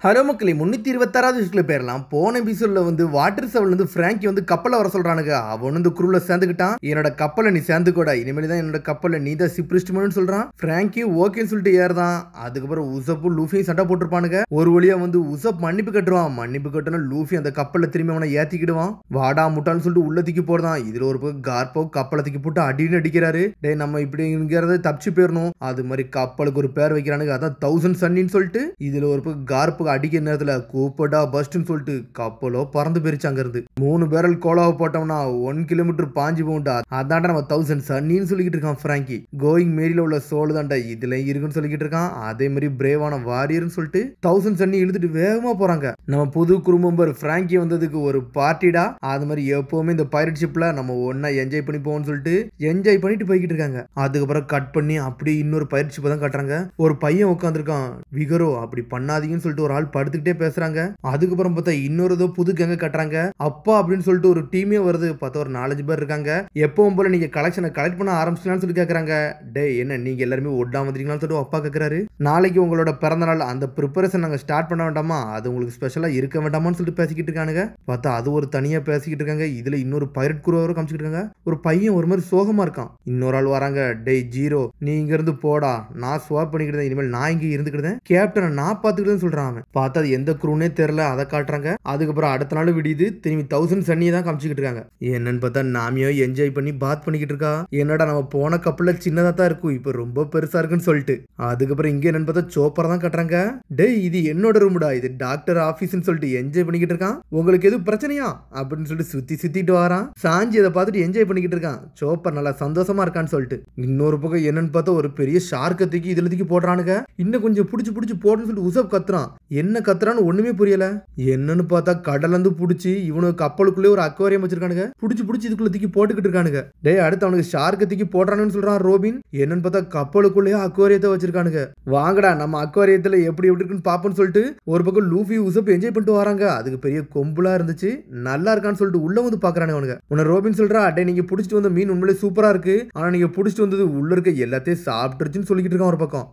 Hello மக்களே 326வது விஷயத்துல பேரலாம். போன எபிசோட்ல வாட்டர் செவல் ஃப்ராங்கி கப்பலை வர சொல்றானுங்க. அவன் இந்த குரூல சேர்ந்துக்கிட்டான். என்னோட கப்பலை நீ சேர்ந்துக்கூடா, இனிமேல் தான் என்னோட கப்பலை நீ தான் சிப்ரிஸ்ட்மனு சொல்றான். ஃப்ராங்கி ஓகேன்னு சொல்லிட்டு ஏறுதான். அதுக்கப்புறம் உசப்பும் லூஃபியும் சண்டை போட்டுருப்பானுங்க. ஒரு வழியா உசப் மன்னிப்பு கட்டுவான். மன்னிப்பு கட்டுனா லூஃபி அந்த கப்பலை திரும்பி அவனை ஏத்திக்கிடுவான். வாடா முட்டான்னு சொல்லிட்டு உள்ள தூக்கி போடுதான். இதுல ஒரு பக்கம் கார்போ கப்பலை தூக்கி போட்டு அடின்னு அடிக்கிறாரு. டே நம்ம இப்படிங்கிறத தப்பிச்சு போயிடணும். அது மாதிரி கப்பலுக்கு ஒரு பேர் வைக்கிறானுங்க. அதான் 1000 சன்னின்னு சொல்லிட்டு. இதுல ஒரு பக்கம் கார்பு அடிக்க நேரத்துல கூப்படா பஸ்ட்னு சொல்லிட்டு கப்பலோ பறந்து போயிருச்சு. அங்க இருந்து 3 பேரல் கோலாவை போட்டோம்னா 1 கிலோமீட்டர் பாஞ்சு போண்டா. அதான்டா நம்ம 1000 சன்னின்னு சொல்லிக்கிட்டு இருக்கான் ஃப்ராங்கி. கோயிங் மேரியில உள்ள சோல் தான்டா இதுல இருக்குன்னு சொல்லிக்கிட்டு இருக்கான். அதே மாதிரி பிரேவான வாரியர்னு சொல்லிட்டு 1000 சன்னி இழுத்துட்டு வேகமா போறாங்க. நம்ம புது குடும்பம் ஃப்ராங்கி வந்ததுக்கு ஒரு பார்ட்டிடா. அது மாதிரி எப்பவுமே இந்த பைரட் ஷிப்ல நம்ம ஒன்னா என்ஜாய் பண்ணி போவோம்னு சொல்லிட்டு என்ஜாய் பண்ணிட்டு போய்கிட்டு இருக்காங்க. அதுக்கப்புறம் கட் பண்ணி அப்படியே இன்னொரு பைரட் ஷிப் தான் காட்டுறாங்க. ஒரு பையன் உட்காந்துருக்கான். விகரோ அப்படி பண்ணாதீங்கன்னு சொல்லிட்டு ஒரு ஆள் படுத்துக்கிட்டே பேசுறாங்க. அதுக்கப்புறம் பார்த்தா இன்னொரு புது கேங்க கட்டுறாங்க. அப்பா அப்படின்னு சொல்லிட்டு ஒரு டீமே வருது. பார்த்தா ஒரு 4-5 பேர் இருக்காங்க. எப்பவும் போல நீங்க கலெக்ஷனை கலெக்ட் பண்ண ஆரம்பிச்சலாம்னு சொல்லி கேட்கறாங்க. டே என்ன நீங்க எல்லாருமே ஒட்டா வந்துட்டீங்களான்னு சொல்லிட்டு அப்பா கேட்கறாரு. நாளைக்கு உங்களோட பிறந்த நாள், அந்த ப்ரிப்பரேஷன் நாங்க ஸ்டார்ட் பண்ண வேண்டாமா, அது உங்களுக்கு ஸ்பெஷலா இருக்க வேண்டாமான்னு சொல்லிட்டு பேசிக்கிட்டு இருக்கானுங்க. பார்த்தா அது ஒரு தனியா பேசிக்கிட்டு இருக்காங்க. இதுல இன்னொரு பைரட் குரூவரை காமிச்சிட்டு இருக்காங்க. ஒரு பையன் ஒரு மாதிரி சோகமா இருக்கான். இன்னொரு ஆள் வராங்க. டே ஜீரோ நீ இங்க இருந்து போடா, நான் ஸ்வாப் பண்ணிக்கிட்டேன், இனிமேல் நான் இங்க இருந்துக்கிட்டேன், கேப்டனை நான் பாத்துக்கிட்டேன்னு சொல்றான். பார்த்தா அது எந்த குரூனே தெரியல. அதை காட்டுறாங்க. அதுக்கப்புறம் அடுத்த நாள் விடியுது. திரும்பி 1000 சன்னியை தான் காமிச்சிக்கிட்டு இருக்காங்க. என்னன்னு பார்த்தா நாமியோ என்ஜாய் பண்ணி பாத் பண்ணிக்கிட்டு இருக்கா. என்னடா நம்ம போன கப்பல்ல சின்னதா தான் இருக்கும், இப்ப ரொம்ப பெருசா இருக்குன்னு சொல்லிட்டு. அதுக்கப்புறம் இங்க என்னன்னு பார்த்தா சோப்பரை தான் கட்டுறாங்க. டே இது என்னோட ரூம்டா, இது டாக்டர் ஆபீஸ்ன்னு சொல்லிட்டு என்ஜாய் பண்ணிக்கிட்டு இருக்கான். உங்களுக்கு எதுவும் பிரச்சனையா அப்படின்னு சொல்லிட்டு சுத்திட்டு வரான். சாஞ்சி அதை பார்த்துட்டு என்ஜாய் பண்ணிக்கிட்டு இருக்கான். சோப்பர் நல்லா சந்தோஷமா இருக்கான்னு சொல்லிட்டு. இன்னொரு பக்கம் என்னன்னு பார்த்தா ஒரு பெரிய ஷார்க்கை தூக்கி இதுல தூக்கி போடுறானுங்க. இன்னும் கொஞ்சம் புடிச்சு போடுன்னு சொல்லிட்டு உசப் கத்துறான். என்ன கத்துறான்னு ஒண்ணுமே புரியல. என்னன்னு பார்த்தா கடலந்து புடிச்சு இவனுக்கு கப்பலுக்குள்ளே ஒரு அக்வாரியம் வச்சிருக்கானுங்க. புடிச்சு இதுக்குள்ள தூக்கி போட்டுக்கிட்டு இருக்கானுங்க. டே அடுத்து அவனுக்கு ஷார்க்கை தூக்கி போடுறான்னு சொல்றான் ரோபின். என்னன்னு பார்த்தா கப்பலுக்குள்ளேயே அக்வாரியத்தை வச்சிருக்கானுங்க. வாங்கடா நம்ம அக்வாரியத்துல எப்படி இருக்குன்னு பாப்போம்னு சொல்லிட்டு ஒரு பக்கம் லூஃபி உசப் என்ஜாய் பண்ணிட்டு வராங்க. அதுக்கு பெரிய கொம்புலா இருந்துச்சு. நல்லா இருக்கான்னு சொல்லிட்டு உள்ள பாக்குறானுங்க அவனுங்க. உன்னை ரோபின் சொல்றா, டே நீங்க புடிச்சிட்டு வந்த மீன் உண்மையிலே சூப்பரா இருக்கு, ஆனா நீங்க புடிச்சிட்டு வந்தது உள்ள இருக்க எல்லாத்தையும் சாப்பிட்டுருச்சுன்னு சொல்லிக்கிட்டு இருக்கான். ஒரு பக்கம்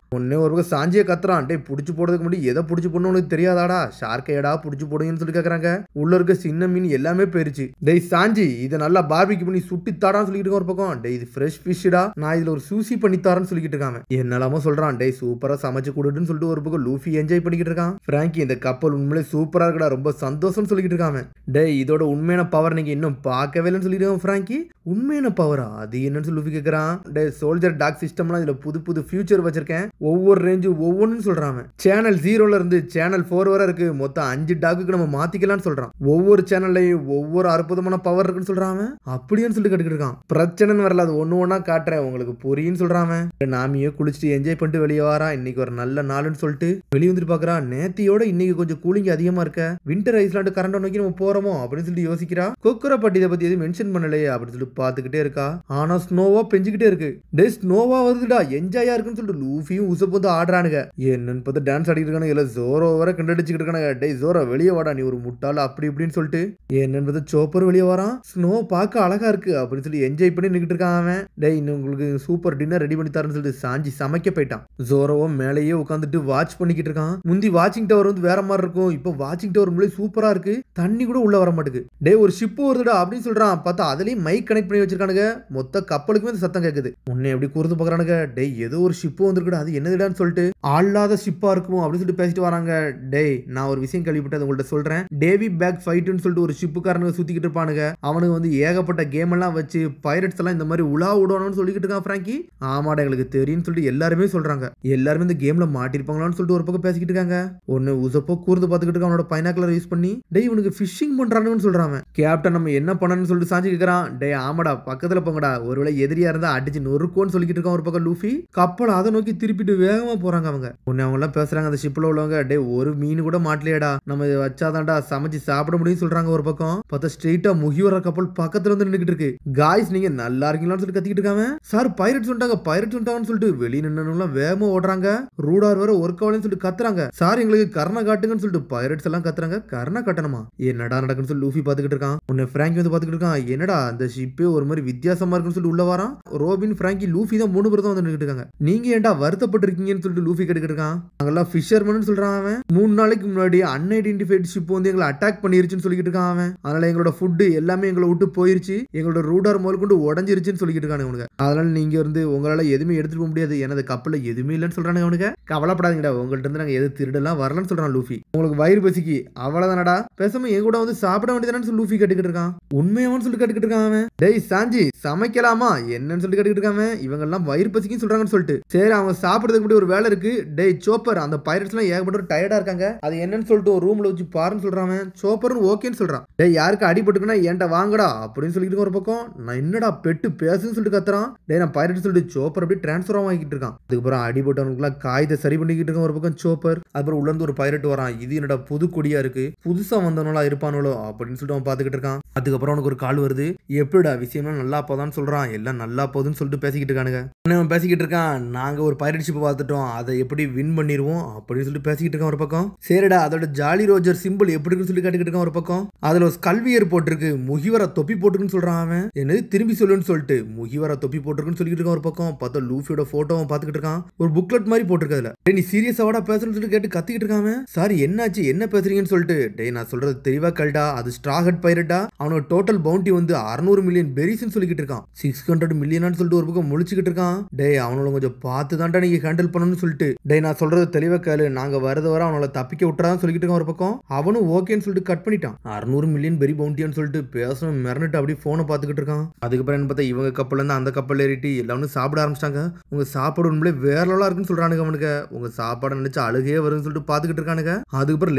ஒரு பக்கம் சாஞ்சியே கத்துறான். டே புடிச்சு போடுறதுக்கு முன்னாடி எதை புடிச்சு போடணும் உனக்கு தெரியாதாடா, ஷார்க்கையடா புடிச்சு போடுங்கன்னு சொல்லி கேக்குறாங்க. உள்ள இருக்க சின்ன மீன் எல்லாமே போயிருச்சு. டேய் சாஞ்சி இதை நல்லா பார்பிக்யூ பண்ணி சுட்டி தாடான்னு சொல்லிட்டு இருக்க. ஒரு பக்கம் டே இது ஃப்ரெஷ் ஃபிஷ்டா, நான் இதுல ஒரு சூசி பண்ணி தாரேன்னு சொல்லிட்டு இருக்காங்க. என்னலாமோ சொல்றான். டே சூப்பரா சமைச்சு கொடுன்னு சொல்லிட்டு ஒரு பக்கம் லூஃபி என்ஜாய் பண்ணிக்கிட்டு இருக்கான். ஃப்ராங்கி இந்த கப்பல் உண்மையிலே சூப்பரா இருக்கடா, ரொம்ப சந்தோஷம் சொல்லிட்டு இருக்காங்க. டே இதோட உண்மையான பவர் நீங்க இன்னும் பார்க்கவே இல்லைன்னு சொல்லிட்டு ஃப்ராங்கி. உண்மையான பவரா அது என்னன்னு சொல்லி லூஃபி கேக்குறான். டே சோல்ஜர் டாக் சிஸ்டம்லாம் இதுல புது ஃபியூச்சர் வச்சிருக்கேன், ஒவ்வொரு ரேஞ்சு ஒவ்வொன்னு சொல்றாங்க. சேனல் 0ல இருந்து சேனல் 4 வரை இருக்கு. மொத்தம் 5 டாக்குக்கு நம்ம மாத்திக்கலாம்னு சொல்றான். ஒவ்வொரு சேனல்லையும் ஒவ்வொரு அற்புதமான பவர் இருக்குன்னு சொல்றான். அப்படியே சொல்லிட்டு கேட்டுக்கிட்டு இருக்கான். பிரச்சனைன்னு வரல, அது ஒண்ணா காட்டுறேன் உங்களுக்கு புரியுன்னு சொல்றான். நாமியே குளிச்சுட்டு என்ஜாய் பண்ணிட்டு வெளியே வாரா. இன்னைக்கு ஒரு நல்ல நாள்னு சொல்லிட்டு வெளியே வந்துட்டு பாக்குறான். நேத்தியோட இன்னைக்கு கொஞ்சம் கூலிங் அதிகமா இருக்க, விண்டர் ஐஸ்லாண்டு கரண்ட் நோக்கி நம்ம போறோமோ அப்படின்னு சொல்லிட்டு யோசிக்கிறா. கொக்குரப்பட்டி இதை பத்தி எதுவும் மென்ஷன் பண்ணலையே அப்படின்னு சொல்லிட்டு பாத்துக்கிட்டே இருக்கா. ஆனா ஸ்னோவா பெஞ்சுக்கிட்டே இருக்கு. டே ஸ்னோவா வருதுடா, என்ஜாயா இருக்குன்னு சொல்லிட்டு லூஃபியும் உசப்பும் ஆடுறானுங்க. என்னன்னு பார்த்து டான்ஸ் ஆடிட்டு இருக்கானுங்க. இல்ல ஜோரோ வர கண்டடிச்சுக்கிட்டு இருக்கானுங்க. டே ஜோரோ வெளியே வாடா, நீ ஒரு முட்டாள் அப்படி இப்படின்னு சொல்லிட்டு. என்னன்னு பார்த்து சோப்பர் வெளியே வரான். ஸ்னோ பார்க்க அழகா இருக்கு அப்படின்னு சொல்லி என்ஜாய் பண்ணி நிக்கிட்டு இருக்கான் அவன். டே இன்னும் உங்களுக்கு சூப்பர் டின்னர் ரெடி பண்ணி தரேன்னு சொல்லிட்டு சாஞ்சி சமைக்க போயிட்டான். ஜோரோவும் மேலேயே உட்காந்துட்டு வாட்ச் பண்ணிக்கிட்டு இருக்கான். முந்தி வாட்சிங் டவர் வேற மாதிரி இருக்கும், இப்போ வாட்சிங் டவர் முன்னாடி சூப்பரா இருக்கு, தண்ணி கூட உள்ள வர மாட்டுக்கு. டே ஒரு ஷிப் வருதுடா அப்படின்னு சொல்றான். பார்த்தா அதுலயும் மைக் கனெக்ட் பண்ணி வச்சிருக்கானுங்க. மொத்த கப்பலுக்குமே சத்தம் கேக்குது. உன்னை எப்படி கூர்ந்து பாக்குறானுங்க. டே ஏதோ ஒரு ஷிப் வந்திருக்குடா, அது என்னதுடான்னு சொல்லிட்டு ஆளாத ஷிப்பா இருக்கும் அப்படின்னு சொல்லிட்டு பேசிட்டு வராங்க. டே நான் ஒரு விஷயம் கேள்விப்பட்டது உங்கள்ட்ட சொல்றேன். டேவி பேக் ஃபைட்னு சொல்லிட்டு ஒரு ஷிப்புக்காரனுங்க சுத்திக்கிட்டு இருப்பானுங்க. அவனுக்கு ஏகப்பட்ட கேம் எல்லாம் வச்சு பைரட்ஸ் எல்லாம் இந்த மாதிரி உலா விடணும்னு சொல்லிக்கிட்டு இருக்கான் ஃப்ராங்கி. ஆமாடா எங்களுக்கு தெரியும்னு சொல்லிட்டு எல்லாருமே சொல்றாங்க. எல்லாருமே இந்த கேம்ல மாட்டிருப்பாங்களான்னு சொல்லிட்டு ஒரு பக்கம் பேசிக்கிட்டு இருக்காங்க. ஒன்னு உசப்போ கூர்ந்து பாத்துக்கிட்டு இருக்கான் அவனோட பைனாக்குலர் யூஸ் பண்ணி. டே இவனுக்கு ஃபிஷிங் பண்றானுன்னு சொல்றாங்க. கேப்டன் நம்ம என்ன பண்ணணும்னு சொல்லிட்டு சாஞ்சி கேக்குறான். டே ஆமாடா பக்கத்துல போங்கடா, ஒருவேளை எதிரியா இருந்தா அடிச்சு நொறுக்கோன்னு சொல்லிக்கிட்டு இருக்கான். ஒரு பக்கம் லூஃபி கப்பல் அதை நோக்கி திருப்பிட்டு வேகமா போறாங்க. அவங்க ஒன்னு அவங்க எல்லாம் பேசுறாங்க அந்த ஷிப்ல உள்ளவங்க. டே ஒரு மீன் கூட மாட்டலையடா, நம்ம வச்சாதான்டா சமைச்சு சாப்பிட முடியும் சொல்றாங்க. ஒரு பக்கம் பார்த்தா ஸ்ட்ரெயிட்டா முகி வர கப்பல் பக்கத்துல நின்னுக்கிட்டு இருக்கு. காய்ஸ் நீங்க நல்லா இருக்கீங்களான்னு சொல்லிட்டு கத்திக்கிட்டு இருக்காங்க. சார் பைரட்ஸ் வந்துட்டாங்கன்னு சொல்லிட்டு வெளியே நின்னு வேகமா ஓடுறாங்க. ரூடார் வர ஒர்க் ஆகலன்னு சொல்லிட்டு கத்துறாங்க. சார் எங்களுக்கு கர்ண காட்டுங்கன்னு சொல்லிட்டு பைரட்ஸ் எல்லாம் கத்துறாங்க. கர்ண கட்டணுமா, என்னடா நடக்குன்னு சொல்லி லூஃபி பாத்துக்கிட்டு இருக்கான். உன்னை ஃப்ராங்கி பாத்துக்கிட்டு இருக்கான். என்னடா அந்த ஷிப்பே ஒரு மாதிரி வித்தியாசமா இருக்குன்னு சொல்லிட்டு உள்ள வரான். ரோபின் ஃப்ராங்கி லூஃபி தான் 3 பேர் தான் வந்து நின்னுக்கிட்டு இருக்காங்க. நீங்க ஏன்டா வருத்தப்பட்டு இருக்கீங்கன்னு சொல்லிட்டு லூஃபி கேட்டுக்கிட்டு இருக்கான். அங்கெல்லாம் ஃபிஷர்மேன் சொல்றான் அவன். 3 நாளைக்கு முன்னாடி அன்ஐடென்டிஃபைட் ஷிப் வந்து எங்களை அட்டாக் பண்ணிருச்சுன்னு சொல்லிட்டு இருக்கான் அவன். அதனால எங்களோட ஃபுட் எல்லாமே எங்களை விட்டு போயிருச்சு, எங்களோட ரூடார் முதல் கொண்டு உடஞ்சிருச்சுன்னு சொல்லிட்டு இருக்கானு அவனுக்கு. அதனால நீங்க இருந்து உங்களால எதுவுமே எடுத்துட்டு போக முடியாது, எனது கப்பல்ல எதுவுமே இல்லைன்னு சொல்றானுங்க அவனுக்கு. கவலைப்படாதீங்கடா, உங்கள்ட்ட இருந்து நாங்க எது திருடலாம் வரலன்னு சொல்றான் லூஃபி. உங்களுக்கு வயிறு பசிக்கு அவ்வளவுதானடா, பேசாம என் கூட வந்து சாப்பிட வேண்டியதானு சொல்லி லூஃபி கேட்டுக்கிட்டு இருக்கான். உண்மையானு சொல்லி கேட்டுக்கிட்டு இருக்கான் அவன். டேய் சாஞ்சி சமைக்கலாமா என்னன்னு சொல்லி கேட்டுக்கிட்டு இருக்காங்க. இவங்க எல்லாம் வயிறு பசிக்குன்னு சொல்றாங்கன்னு சொல்லிட்டு சரி அவங்க சாப்பிடுறதுக்கு கூட ஒரு வேலை இருக்கு. டேய் சோப்பர், அந்த பைரட்ஸ் எல்லாம் ஏகப்பட்ட டயர்டா இருக்காங்க, அது என்னன்னு சொல்லிட்டு ஒரு ரூம்ல வச்சு பாருன்னு சொல்றாங்க. சோப்பரும் ஓகேன்னு சொல்றான். டேய் யாருக்கு அடிபட்டுக்குன்னா ஏன்டா வாங்கடா அப்படின்னு சொல்லிட்டு ஒரு பக்கம். நான் என்னடா பெட்டு பேசுன்னு சொல்லிட்டு கத்துறான். டேய் நான் பைரட் சொல்லிட்டு சோப்பர் அப்படியே டிரான்ஸ்ஃபர் ஆகிட்டு இருக்கான். அதுக்கப்புறம் அடிபட்டவனுக்குலாம் காயத்தை சரி பண்ணிக்கிட்டு இருக்கான் ஒரு பக்கம் சோப்பர். அப்புறம் உள்ள இருந்து ஒரு பைரட் வரான். இது என்னடா புது கொடியா இருக்கு, புதுசா வந்தவங்களா இருப்பானோ அப்படின்னு சொல்லிட்டு அவன் பாத்துக்கிட்டு இருக்கான். அதுக்கப்புறம் அவனுக்கு ஒரு கால் வருது. எப்படிடா விஷயம்லாம் நல்லா போதான்னு சொல்றான். எல்லாம் நல்லா போகுதுன்னு சொல்லிட்டு பேசிக்கிட்டு இருக்கானுங்க. அவன் பேசிக்கிட்டு இருக்கான். நாங்க ஒரு பைரட் ஷிப் பார்த்துட்டோம், அதை எப்படி வின் பண்ணிடுவோம் அப்படின்னு சொல்லிட்டு பேசிக்கிட்டு இருக்கான் ஒரு பக்கம். சரிடா அதோட ஜாலி ரோஜர் சிம்பிள் எப்படி இருக்குன்னு சொல்லி கேட்டுக்கிட்டு இருக்கான் ஒரு பக்கம். அதுல ஒரு ஸ்கல்வியர் போட்டிருக்கு, முகிவர தொப்பி போட்டுருக்குன்னு சொல்றான் அவன். என்னது திரும்பி சொல்லுன்னு சொல்லிட்டு முகிவர தொப்பி போட்டிருக்குன்னு சொல்லிட்டு இருக்கான் ஒரு பக்கம். பார்த்தா லூஃபியோட போட்டோவை பார்த்துக்கிட்டு இருக்கான். ஒரு புக்லெட் மாதிரி போட்டிருக்கு. அதுல டேய் நீ சீரியஸாவடா பேசுறேன்னு சொல்லிட்டு கேட்டு கத்திக்கிட்டு இருக்காங்க. சாரி என்னாச்சு என்ன பேசுறீங்கன்னு சொல்லிட்டு. டேய் நான் சொல்றது தெளிவா கல்டா, அது ஸ்ட்ராஹட் பைரட்டா, அவனோட டோட்டல் பவுண்டி வந்து 600 மில்லியன் பெரிஸ்ன்னு சொல்லிக்கிட்டு இருக்கான். 600 மில்லியன் சொல்லிட்டு ஒரு பக்கம் முழிச்சுக்கிட்டு இருக்கான். டேய் அவனோட கொஞ்சம் பார்த்து தான்டா நீங்க ஹேண்டில் பண்ணணும்னு சொல்லிட்டு. டேய் நான் சொல்றது தெளிவா கேளு, நாங்க வரது வர அவனோட தப்பிக்க விட்டுறான்னு சொல்லிக்கிட்டு இருக்கான் ஒரு பக்கம். அவனும் ஓகேன்னு சொல்லிட்டு கட் பண்ணிட்டான். 600 மில்லியன் பெரி பவுண்டியான்னு சொல்லிட்டு பேசணும் மிரண்டுட்டு அப்படியே போனை பார்த்துக்கிட்டு இருக்கான். அதுக்கப்புறம் என்ன பார்த்தா இவங்க கப்பல்ல இருந்து அந்த கப்பல் ஏறிட்டு எல்லாரும் சாப்பிட ஆரம்பிச்சிட்டாங்க. உங்க சாப்பாடு உண்மையிலே வேற லெவலா இருக்குன்னு சொல்றானுங்க அவனுக்கு. உங்க சாப்பாடு நினைச்சு அழுகே வரும்னு சொல்லிட்டு பாத்துக்கிட்டு இருக்கானுங்க. அதுக்கப்புறம்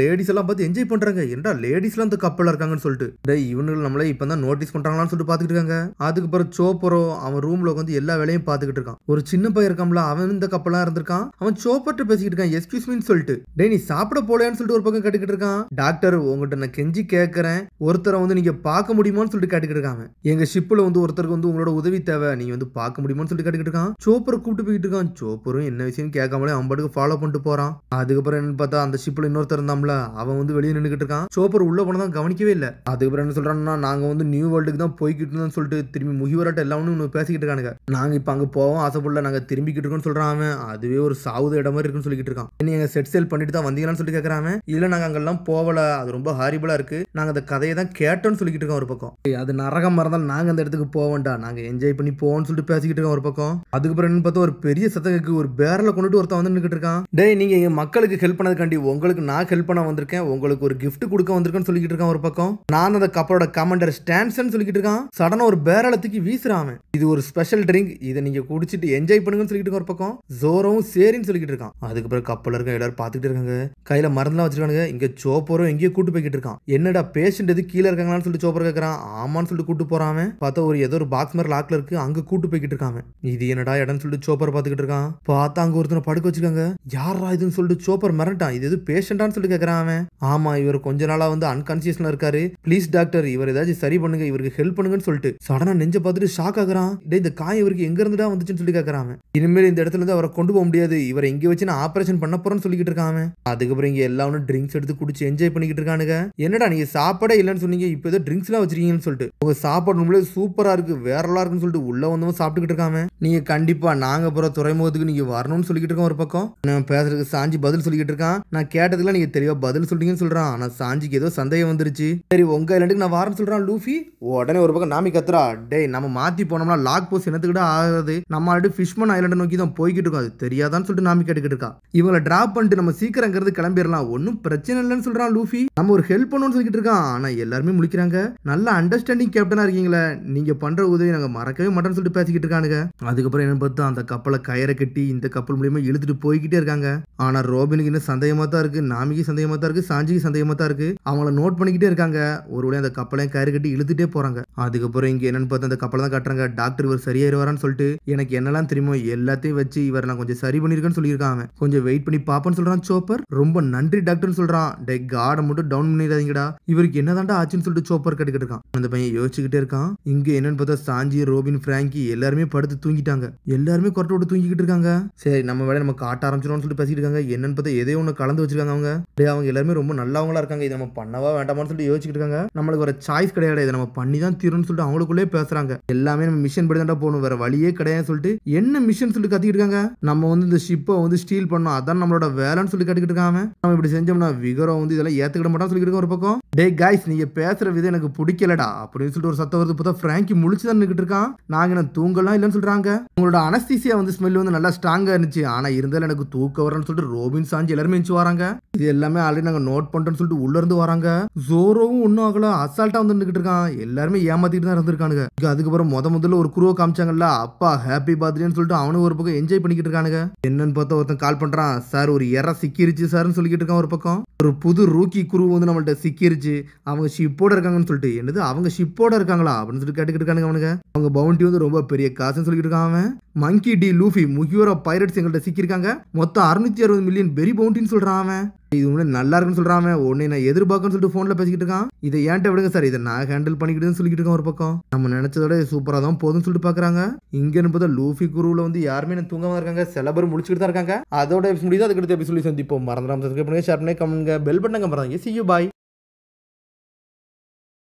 லேடிஸ் எல்லாம் பார்த்து என்ஜாய் பண்றாங்க. என்னடா லேடிஸ் எல்லாம் அந்த கப்பல்ல இருக்காங்கன்னு சொல்லிட்டு. டேய் இவனுங்க நம்மளே இப்பதான் நோட்டீஸ் பண்றாங்களான்னு சொல்லிட்டு பாத்துக்கிட்டு இருக்காங்க. அதுக்கப்புறம் சோப்பரோ அவன் ரூம்ல வந்து எல்லா வேலையும் பாத்துக்கிட்டு இருக்கான். ஒரு சின்ன பையன் இருக்கான்ல, அவன் இந்த கப்பலா இருந்திருக்கான். அவன் சோப்பர்ட்ட பேசிக்கிட்டு இருக்கான், எக்ஸ்கியூஸ் மீன்னு சொல்லிட்டு. டேய் நீ சாப்பிட போலையான்னு சொல்லிட்டு ஒரு பக்கம் கேட்டுக்கிட்டு இருக்கான். டாக்டர் உங்ககிட்ட நான் கெஞ்சி கேட்கறேன், ஒருத்தரை வந்து நீங்க பார்க்க முடியுமான்னு சொல்லிட்டு கேட்டுக்கிட்டு இருக்காங்க. எங்க ஷிப்ல வந்து ஒருத்தருக்கு வந்து உங்களோட உதவி தேவை, நீங்க வந்து பார்க்க முடியுமான்னு சொல்லிட்டு கேட்டுக்கிட்டு இருக்கான். சோப்பரை கூப்பிட்டு போயிட்டு இருக்கான். சோப்பரும் என்ன விஷயம் கேட்காமலே அவன் ஃபாலோ பண்ணிட்டு போறான். அதுக்கப்புறம் என்ன பார்த்தா அந்த ஷிப்ல இன்னொருத்தர் இருந்தாம்ல, அவன் வந்து வெளியே நின்றுகிட்டு இருக்கான். சோப்பர் உள்ள போனதான் கவனிக்கவே இல்லை. அதுக்கப்புறம் என்ன சொல்றான்னா நாங்க வந்து நியூ வேர்ல்டுக்கு தான் போய்கிட்டு இருந்தோம்னு சொல்லிட்டு திரும்பி முகிவராட்ட எல்லாமே பேசிக்கிட்டு இருக்கானுங்க. நாங்க இப்ப அங்க போவோம் ஆசைப்படல, நாங்க திரும்பிக்கிட்டு இருக்கோம்னு சொல்றான் அவன். அதுவே ஒரு சாவுத இடம் மாதிரி இருக்குன்னு சொல்லிட்டு இருக்கான். நீங்க செட் சேல் பண்ணிட்டு தான் வந்தீங்களான்னு சொல்லிட்டு கேட்கறான். இல்ல நாங்க அங்கெல்லாம் போகல, அது ரொம்ப ஹாரிபிளா இருக்கு, நாங்க அந்த கதையை தான் கேட்டோம்னு சொல்லிட்டு இருக்கோம் ஒரு பக்கம். அது நரகம் மறந்தால் நாங்க அந்த இடத்துக்கு போவோம்டா, நாங்க என்ஜாய் பண்ணி போவோம்னு சொல்லிட்டு பேசிக்கிட்டு இருக்கோம் ஒரு பக்கம். அதுக்கப்புறம் என்ன பார்த்தா ஒரு பெரிய சத்தத்துக்கு ஒரு பேரல கொண்டுட்டு ஒருத்தன் வந்து நின்னுட்டு இருக்கான். டேய் நீங்க எங்க மக்களுக்கு ஹெல்ப் பண்ணதுக்காண்டி உங்களுக்கு நான் ஹெல்ப் பண்ண வந்திருக்கேன், உங்களுக்கு ஒரு gift கொடுக்க வந்திருக்கேன்னு சொல்லிட்டு இருக்கான் ஒரு பக்கம். நான் அந்த கப்பலோட கமாண்டர் ஸ்டான்சன் சொல்லிட்டு இருக்கான். சடனா ஒரு பேரலத்துக்கு வீசுறான். இது ஒரு ஸ்பெஷல் ட்ரிங்க், இதை நீங்க குடிச்சிட்டு என்ஜாய் பண்ணுங்கன்னு சொல்லிட்டு இருக்க ஒரு பக்கம். ஜோரோவும் சரின்னு சொல்லிட்டு இருக்கான். அதுக்கப்புறம் கப்பல இருக்க எல்லாரும் பாத்துக்கிட்டு இருக்காங்க. கையில மருந்துலாம் வச்சிருக்காங்க. இங்க சோப்பரும் எங்கேயோ கூட்டு போய்கிட்டு இருக்கான். என்னடா பேஷண்ட் எது கீழே இருக்காங்களான்னு சொல்லிட்டு சோப்பர் கேட்கறான். ஆமான்னு சொல்லிட்டு கூட்டு போறான். பார்த்தா ஒரு ஏதோ ஒரு பாக்ஸ் மாதிரி லாக்ல இருக்கு, அங்க கூட்டு போய்கிட்டு இருக்காங்க. இது என்னடா இடம்னு சொல்லிட்டு சோப்பர் பாத்துக்கிட்டு இருக்கான். பார்த்தா அங்க ஒருத்தனை படுக்க வச்சிருக்காங்க. யாரா இதுன்னு சொல்லிட்டு சோப்பர் மிரட்டான். இது எது பேஷண்டான்னு சொல்லிட்டு கேட்கறான் அவன். ஆமா இவர் கொஞ்ச நாளா வந்து அன்கான்சியஸ்ல இருக்காரு, ப்ளீஸ் டாக்டர் இவர் ஏதாச்சும் சரி பண்ணுங்க, இவருக்கு ஹெல்ப் பண்ணுங்கன்னு சொல்லிட்டு சடனா நெஞ்ச பார்த்துட்டு ஷாக் ஆகுறான். டேய் இந்த காய் இவருக்கு எங்க இருந்துடா வந்துச்சுன்னு சொல்லி கேட்கறான். இனிமேல் இந்த இடத்துல இருந்து அவரை கொண்டு போக முடியாது, இவரை இங்க வச்சு நான் ஆபரேஷன் பண்ண போறேன்னு சொல்லிட்டு இருக்கான். அதுக்கப்புறம் இங்க எல்லாரும் ட்ரிங்க்ஸ் எடுத்து குடிச்சு என்ஜாய் பண்ணிக்கிட்டு இருக்கானுங்க. என்னடா நீங்க சாப்பாடே இல்லைன்னு சொன்னீங்க, இப்போ ஏதோ ட்ரிங்க்ஸ் எல்லாம் வச்சிருக்கீங்கன்னு சொல்லிட்டு. உங்க சாப்பாடு நம்மளே சூப்பரா இருக்கு, வேறலா இருக்குன்னு சொல்லிட்டு உள்ள வந்தவன் சாப்பிட்டுக்கிட்டு இருக்காம. நீங்க கண்டிப்பா நாங்க போற துறைமுகத்துக்கு நீங்க வரணும்னு சொல்லிட்டு இருக்கோம் ஒரு பக்கம். நான் பேசுறதுக்கு சாஞ்சி பதில் சொல்லிக்கிட்டு இருக்கான். நான் கேட்டதுல நீங்க தெளிவா பதில் சொல்றீங்கன்னு சொல்றான். ஆனா சாஞ்சிக்கு ஏதோ சந்தேகம் வந்துருச்சு. சரி உங்க ஐலண்டுக்கு நான் வரேன்னு சொல்றான் லூஃபி. உடனே ஒரு பக்கம் நாமி கத்துறா. டேய் நம்ம மாத்தி போனோம்னா லாக் போஸ்ட் என்னத்துக்கிட்ட ஆகுது, நம்ம ஆல்ரெடி ஃபிஷ்மன் ஐலண்டை நோக்கி தான் போய்கிட்டு இருக்கோம், அது தெரியாதான்னு சொல்லிட்டு நாமி கேட்டுக்கிட்டு இருக்கா. இவங்களை டிராப் பண்ணிட்டு நம்ம சீக்கிரம் அங்கிருந்து கிளம்பிடலாம், ஒன்னும் பிரச்சனை இல்லைன்னு சொல்றான் லூஃபி. நம்ம ஒரு ஹெல்ப் பண்ணணும்னு சொல்லிட்டு இருக்கான். ஆனா எல்லாருமே முழிக்கிறாங்க. நல்ல அண்டர்ஸ்டாண்டிங் கேப்டனா இருக்கீங்களே, நீங்க பண்ற உதவி நாங்க மறக்கவே மாட்டோம்னு சொல்லிட்டு பேசிக்கிட்டு இருக்கானுங்க. அதுக்கப்புறம் என்ன பார்த்தா அந்த கப்பலை கயிறை கட்டி இந்த கப்பல் மூலியமா இழுத்துட்டு போய்கிட்டே இருக்காங்க. ஆனா ரோபினுக்கு இன்னும் சந்தேகமா தான் இருக்கு, நாமிக்கு சந்தேகமா தான் இருக்கு, சாஞ்சிக்கு சந்தேகமா தான் இருக்கு. அவங்கள நோட் பண்ணிக்கிட்டே இருக்காங்க. ஒருவேளை அந்த கப்பலையும் கயிறு கட்டி இழுத்துட்டே போறாங்க. அதுக்கப்புறம் இங்க என்னன்னு பார்த்தா அந்த கப்பலை தான் கட்டுறாங்க. டாக்டர் இவர் சரியாயிருவாரான்னு சொல்லிட்டு எனக்கு என்னெல்லாம் தெரியுமோ எல்லாத்தையும் வச்சு இவர் நான் கொஞ்சம் சரி பண்ணிருக்கேன்னு சொல்லியிருக்காங்க. கொஞ்சம் வெயிட் பண்ணி பாப்போன்னு சொல்றான் சோப்பர். ரொம்ப நன்றி டாக்டர்னு சொல்றான். டே கார்டை மட்டும் டவுன் பண்ணிடாதீங்கடா, இவருக்கு என்னதான்டா ஆச்சுன்னு சொல்லிட்டு சோப்பர் கேட்டுக்கிட்டு இருக்கான். அந்த பையன் யோசிச்சுக்கிட்டே இருக்கான். இங்க என்னன்னு பார்த்தா சாஞ்சி, ரோபின், பிராங்கி எல்லாருமே படுத்து தூங்கிட்டாங்க. எல்லாருமே கொரட்டை விட்டு தூங்கிக்கிட்டு இருக்காங்க. சரி நம்ம வேலை நம்ம காட்ட ஆரம்பிச்சிடும் சொல்லிட்டு பேசிட்டு இருக்காங்க. என்னன்னு பார்த்தா எதையோ ஒன்று கலந்து வச்சிருக்காங்க அவங்க. அவங்க எல்லாருமே ரொம்ப நல்லவங்களா இருக்காங்க. இதை நம்ம பண்ணவா வேண்டாமான்னு சொல்லிட்டு யோசிச்சுட்டு இருக்காங்க. நம்மளுக்கு ஒரு சாய்ஸ் கிடையாது, இதை நம்ம பண்ணி தான் தீரும்னு சொல்லிட்டு அவங்களுக்குள்ளே பேசுறாங்க. எல்லாமே நம்ம மிஷன் படி தான் போகணும், வேற வழியே கிடையாது சொல்லிட்டு என்ன மிஷன் சொல்லிட்டு கத்திக்கிட்டு இருக்காங்க. நம்ம வந்து இந்த ஷிப்பை வந்து ஸ்டீல் பண்ணோம், அதான் நம்மளோட வேலைன்னு சொல்லி கட்டிக்கிட்டு இருக்கான். அவன் இப்படி செஞ்சோம்னா விகரம் வந்து இதெல்லாம் ஏத்துக்கிட மாட்டான்னு சொல்லிட்டு இருக்கான் ஒரு பக்கம். டே கைஸ், நீங்க பேசுற விதம் எனக்கு பிடிக்கலடா அப்படின்னு சொல்லிட்டு ஒரு சத்தம் வருது. பார்த்தா பிராங்கி முழிச்சுதான் நின்னுட்டு இருக்கான். நாங்க என்ன தூங்கலாம் இல்லைன்னு சொல்றாங்க. உங்களோட அனஸ்தீசியா வந்து ஸ்மெல் வந்து நல்லா ஸ்ட்ராங்கா இருந்துச்சு, ஆனா இருந்தாலும் எனக்கு தூக்க வரன்னு சொல்லிட்டு ரோபின் சாஞ்சி எல்லாருமே எஞ்சி வராங்க. இது எல்லாமே ஆல்ரெடி நாங்க நோட் பண்றோம்னு சொல்லிட்டு உள்ள இருந்து வராங்க. ஜோரோவும் ஒன்னும் ஆகல, அசால்ட்டா வந்து நின்னுட்டு இருக்கான். எல்லாருமே ஏமாத்திட்டு தான் இருந்திருக்கானுங்க. அதுக்கப்புறம் முதல்ல ஒரு குருவை காமிச்சாங்கல்ல, அப்பா ஹாப்பி பர்த்டேன்னு சொல்லிட்டு அவனு ஒரு பக்கம் என்ஜாய் பண்ணிக்கிட்டு இருக்கானுங்க. என்னன்னு பார்த்தா ஒருத்தன் கால் பண்றான். சார் ஒரு எற சிக்கிருச்சு சார்னு சொல்லிக்கிட்டு இருக்கான் ஒரு பக்கம். ஒரு புது ரூக்கி குரு வந்து நம்மள்ட்ட சிக்கிருச்சு, அவங்க ஷிப்போட இருக்காங்கன்னு சொல்லிட்டு. என்னது அவங்க ஷிப்போட இருக்காங்களா அப்படின்னு சொல்லிட்டு கேட்டுக்கிட்டு இருக்கானுங்க அவனுங்க. அவங்க பவுண்டி வந்து ரொம்ப பெரிய காசுன்னு சொல்லிட்டு இருக்கான் அவன். மங்கி டி லூஃபி முக்கியோர பைரட்ஸ் எங்கள்கிட்ட சிக்கிருக்காங்க, மொத்தம் 660 மில்லியன் பெரி பவுண்டின்னு சொல்றான் அவன். இது உண்மையில நல்லா இருக்குன்னு சொல்றான் அவன். உடனே நான் எதிர்பார்க்கன்னு சொல்லிட்டு போன்ல பேசிக்கிட்டு இருக்கான். இதை ஏன்ட்ட விடுங்க சார், இதை நான் ஹேண்டில் பண்ணிக்கிட்டுன்னு சொல்லிக்கிட்டு இருக்கேன் ஒரு பக்கம். நம்ம நினைச்சதோட சூப்பரா தான் போதும்னு சொல்லிட்டு பாக்குறாங்க. இங்கன்னு பார்த்தா லூஃபி குருவில் வந்து யாருமே தூங்காம இருக்காங்க, சில பேர் முடிச்சுக்கிட்டு தான் இருக்காங்க. அதோட முடியுது. அதுக்கு சொல்லி சந்திப்போம். மறந்துடாம சப்ஸ்கிரைப் பண்ணுங்க, ஷேர் பண்ணுங்க, கமெண்ட்ங்க, பெல் பட்டனை மறந்துங்க. See you, bye.